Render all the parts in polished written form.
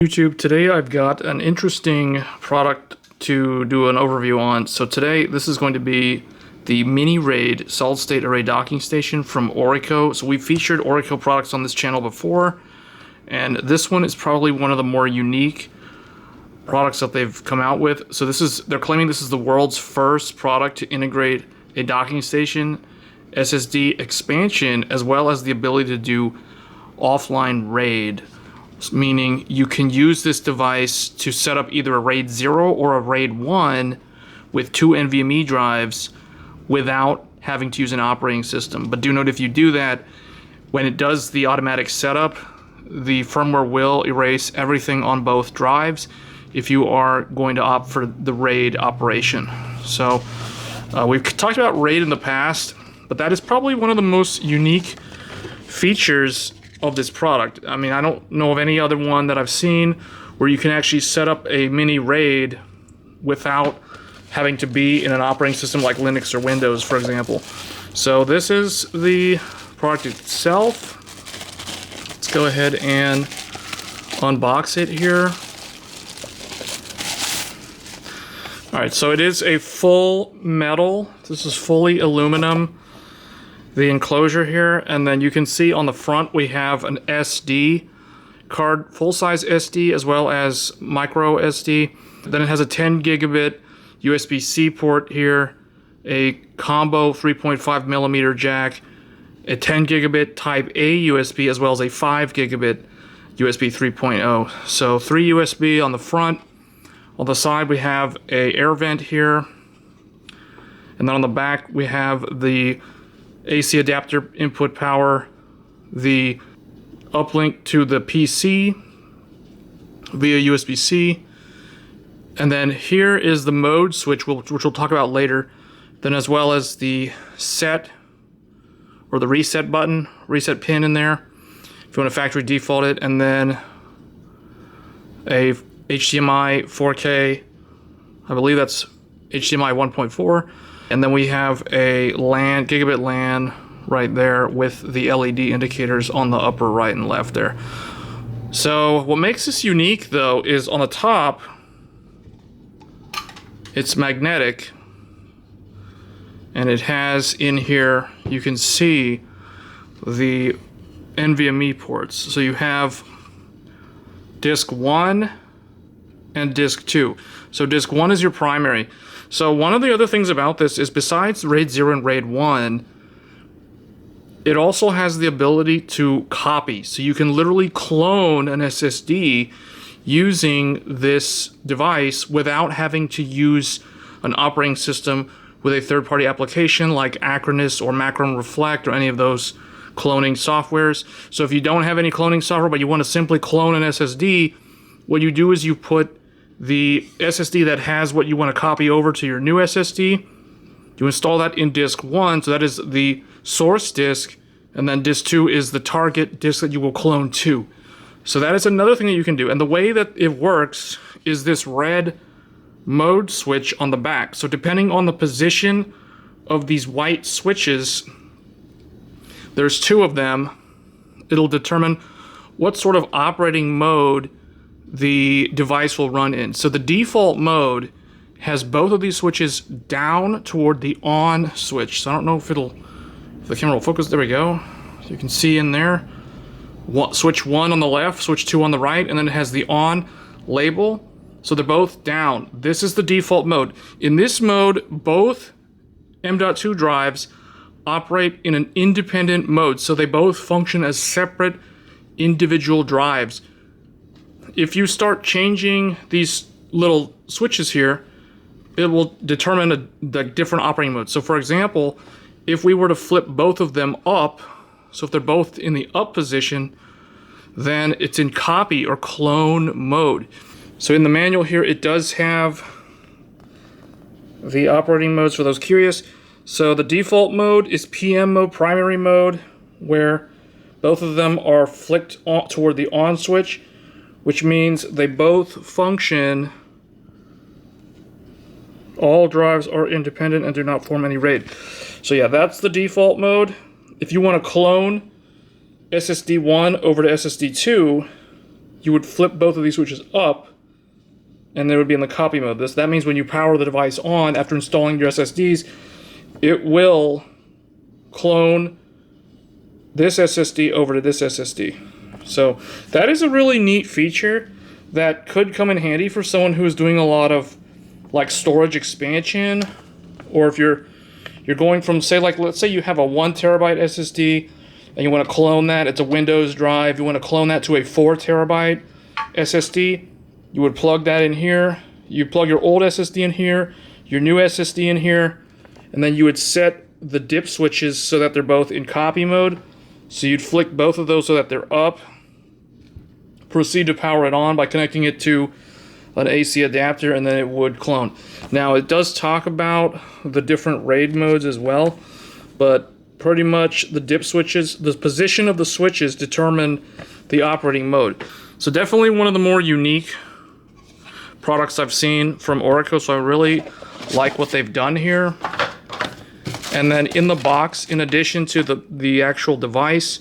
YouTube, today I've got an interesting product to do an overview on. So today this is going to be the MiniRaid solid state array docking station from Orico. So we've featured Orico products on this channel before, and this one is probably one of the more unique products that they've come out with. So they're claiming this is the world's first product to integrate a docking station, SSD expansion, as well as the ability to do offline RAID. Meaning you can use this device to set up either a RAID 0 or a RAID 1 with two NVMe drives without having to use an operating system. But do note, if you do that, when it does the automatic setup, the firmware will erase everything on both drives if you are going to opt for the RAID operation. So we've talked about RAID in the past, but that is probably one of the most unique features of this product. I mean, I don't know of any other one that I've seen where you can actually set up a MiniRaid without having to be in an operating system like Linux or Windows, for example. So this is the product itself. Let's go ahead and unbox it here. All right, so it is a full metal. This is fully aluminum, the enclosure here, and then you can see on the front we have an SD card, full-size SD as well as micro SD. Then it has a 10 gigabit USB-C port here, a combo 3.5 millimeter jack, a 10 gigabit Type A USB, as well as a 5 gigabit USB 3.0. So 3 USB on the front. On the side we have a air vent here, and then on the back we have the AC adapter input power, the uplink to the PC via USB-C, and then here is the mode switch, which we'll talk about later, then as well as the set or the reset button, reset pin in there if you want to factory default it, and then a HDMI 4K, I believe that's HDMI 1.4, and then we have a LAN, gigabit LAN right there with the LED indicators on the upper right and left there. So what makes this unique though is on the top, it's magnetic, and it has in here, you can see the NVMe ports. So you have disk 1 and disk 2. So disk 1 is your primary. So one of the other things about this is, besides RAID 0 and RAID 1, it also has the ability to copy. So you can literally clone an SSD using this device without having to use an operating system with a third-party application like Acronis or Macron Reflect or any of those cloning softwares. So if you don't have any cloning software but you want to simply clone an SSD, what you do is you put the SSD that has what you want to copy over to your new SSD, you install that in disk 1, so that is the source disk, and then disk 2 is the target disk that you will clone to. So that is another thing that you can do. And the way that it works is this red mode switch on the back. So depending on the position of these white switches, there's two of them, it'll determine what sort of operating mode the device will run in. So the default mode has both of these switches down toward the on switch. So I don't know if the camera will focus. There we go. So you can see in there, switch 1 on the left, switch 2 on the right, and then it has the on label. So they're both down. This is the default mode. In this mode, both M.2 drives operate in an independent mode. So they both function as separate individual drives. If you start changing these little switches here, it will determine the different operating modes. So for example, if we were to flip both of them up, so if they're both in the up position, then it's in copy or clone mode. So in the manual here, it does have the operating modes for those curious. So the default mode is PM mode, primary mode, where both of them are flicked on toward the on switch, which means they both function. All drives are independent and do not form any RAID. So yeah, that's the default mode. If you want to clone SSD 1 over to SSD 2, you would flip both of these switches up, and they would be in the copy mode. That means when you power the device on after installing your SSDs, it will clone this SSD over to this SSD. So that is a really neat feature that could come in handy for someone who is doing a lot of like storage expansion, or if you're going from, say, like, let's say you have a 1 terabyte SSD and you want to clone that. It's a Windows drive. You want to clone that to a 4 terabyte SSD. You would plug that in here. You plug your old SSD in here, your new SSD in here, and then you would set the dip switches so that they're both in copy mode. So you'd flick both of those so that they're up. Proceed to power it on by connecting it to an AC adapter, and then it would clone. Now, it does talk about the different RAID modes as well, but pretty much the dip switches, the position of the switches determine the operating mode. So definitely one of the more unique products I've seen from orico, so I really like what they've done here. And then in the box, in addition to the actual device,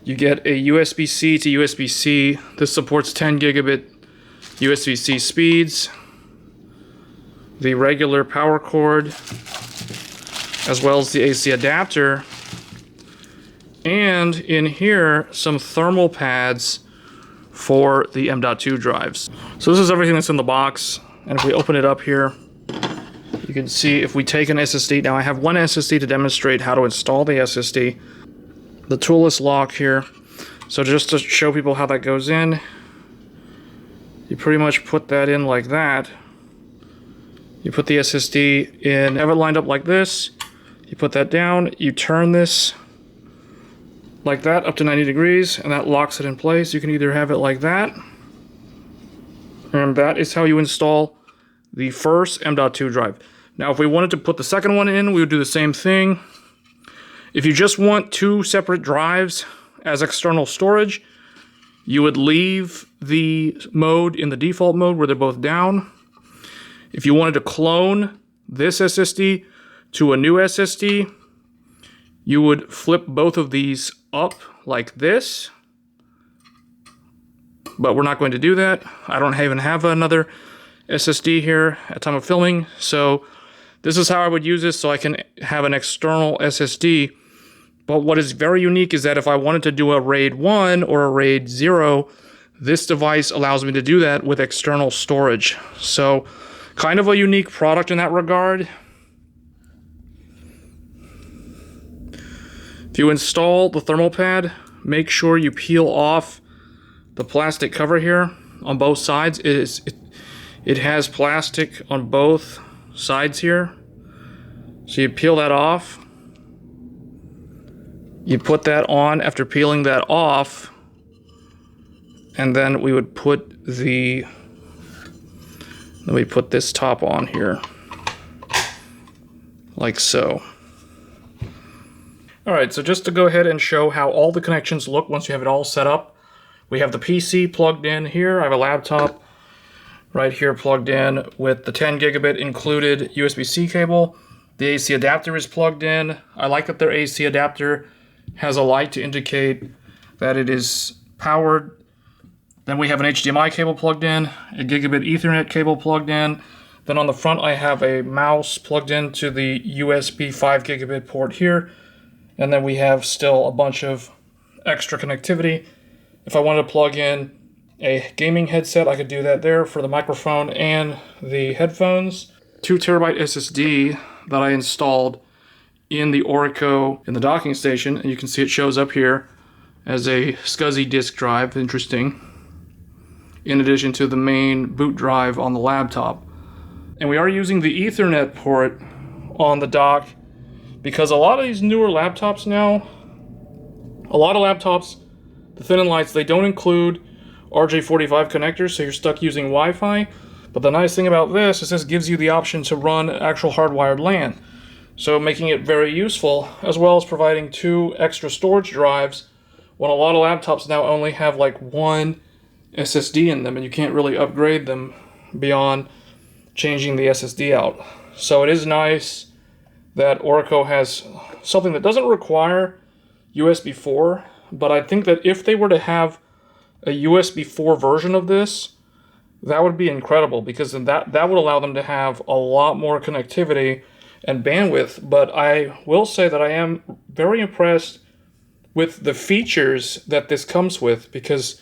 you get a USB-C to USB-C. This supports 10 gigabit USB-C speeds, the regular power cord, as well as the AC adapter, and in here, some thermal pads for the M.2 drives. So this is everything that's in the box, and if we open it up here, you can see if we take an SSD. Now I have one SSD to demonstrate how to install the SSD. The toolless lock here. So just to show people how that goes in, you pretty much put that in like that. You put the SSD in, have it lined up like this. You put that down, you turn this like that up to 90 degrees, and that locks it in place. You can either have it like that, and that is how you install the first M.2 drive. Now, if we wanted to put the second one in, we would do the same thing. If you just want 2 separate drives as external storage, you would leave the mode in the default mode where they're both down. If you wanted to clone this SSD to a new SSD, you would flip both of these up like this. But we're not going to do that. I don't even have another SSD here at time of filming, so this is how I would use this, so I can have an external SSD. But what is very unique is that if I wanted to do a RAID 1 or a RAID 0, this device allows me to do that with external storage. So kind of a unique product in that regard. If you install the thermal pad, make sure you peel off the plastic cover here on both sides. It has plastic on both sides here. So you peel that off. You put that on after peeling that off, and then we would put this top on here, like so. Alright, so just to go ahead and show how all the connections look once you have it all set up. We have the PC plugged in here. I have a laptop right here plugged in with the 10 gigabit included USB-C cable. The AC adapter is plugged in. I like that their AC adapter has a light to indicate that it is powered. Then we have an HDMI cable plugged in, a gigabit Ethernet cable plugged in. Then on the front I have a mouse plugged into the USB 5 gigabit port here. And then we have still a bunch of extra connectivity. If I wanted to plug in a gaming headset, I could do that there for the microphone and the headphones. 2 terabyte SSD that I installed in the orico in the docking station, and you can see it shows up here as a SCSI disk drive. Interesting. In addition to the main boot drive on the laptop. And we are using the Ethernet port on the dock because a lot of these newer laptops now, the thin and lights, they don't include RJ45 connectors, so you're stuck using Wi-Fi. But the nice thing about this is this gives you the option to run actual hardwired LAN. So making it very useful, as well as providing 2 extra storage drives when a lot of laptops now only have like 1 SSD in them, and you can't really upgrade them beyond changing the SSD out. So it is nice that orico has something that doesn't require USB 4, but I think that if they were to have a USB 4 version of this, that would be incredible, because then that would allow them to have a lot more connectivity and bandwidth. But I will say that I am very impressed with the features that this comes with, because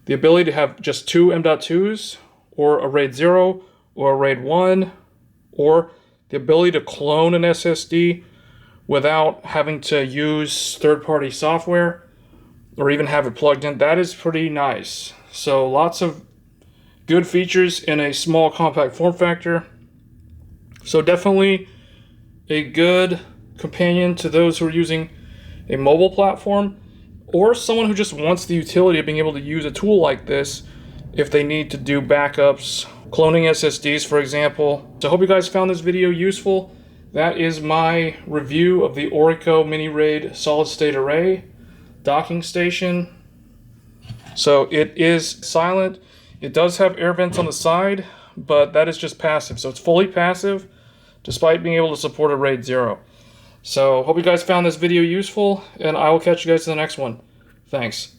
the ability to have just two M.2s, or a RAID 0, or a RAID 1, or the ability to clone an SSD without having to use third-party software or even have it plugged in, that is pretty nice. So lots of good features in a small compact form factor. So definitely a good companion to those who are using a mobile platform, or someone who just wants the utility of being able to use a tool like this if they need to do backups, cloning SSDs, for example. So I hope you guys found this video useful. That is my review of the orico MiniRaid solid state array docking station. So it is silent. It does have air vents on the side, but that is just passive. So it's fully passive, despite being able to support a RAID 0. So hope you guys found this video useful, and I will catch you guys in the next one. Thanks.